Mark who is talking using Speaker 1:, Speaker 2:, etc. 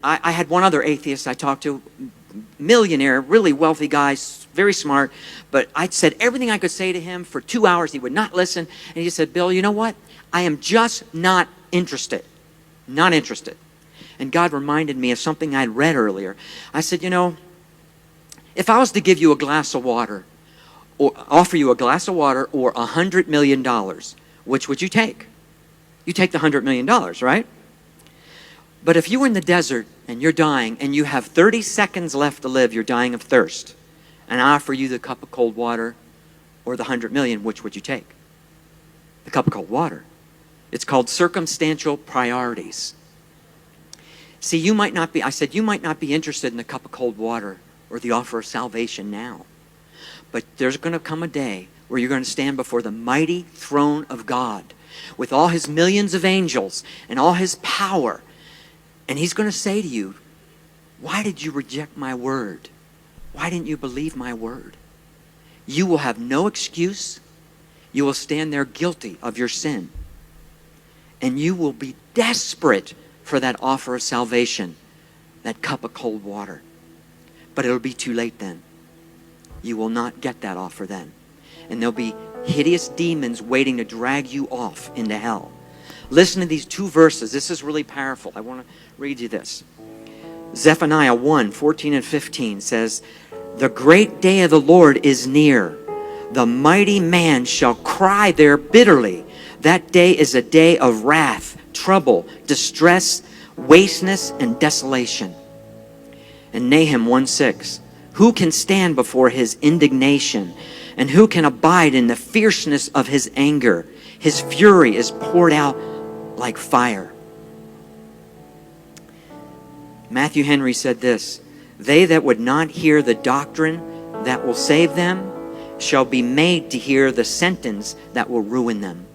Speaker 1: I had one other atheist I talked to, millionaire, really wealthy guy, very smart, but I said everything I could say to him for 2 hours. He would not listen. And he said, Bill, you know what? I am just not interested. Not interested. And God reminded me of something I'd read earlier. I said, you know, if I was to give you a glass of water, or offer you a glass of water or $100 million, which would you take? You take the $100 million, right? But if you were in the desert and you're dying and you have 30 seconds left to live, you're dying of thirst, and I offer you the cup of cold water or the 100 million, which would you take? The cup of cold water. It's called circumstantial priorities. See, you might not be, I said, you might not be interested in the cup of cold water or the offer of salvation now. But there's going to come a day where you're going to stand before the mighty throne of God with all his millions of angels and all his power. And he's going to say to you, why did you reject my word? Why didn't you believe my word? You will have no excuse. You will stand there guilty of your sin. And you will be desperate for that offer of salvation, that cup of cold water. But it'll be too late then. You will not get that offer then. And there'll be hideous demons waiting to drag you off into hell. Listen to these two verses. This is really powerful. I want to read you this. Zephaniah 1:14 and 15 says, the great day of the Lord is near. The mighty man shall cry there bitterly. That day is a day of wrath, trouble, distress, wasteness, and desolation. And Nahum 1:6, who can stand before his indignation? And who can abide in the fierceness of his anger? His fury is poured out like fire. Matthew Henry said this, they that would not hear the doctrine that will save them shall be made to hear the sentence that will ruin them.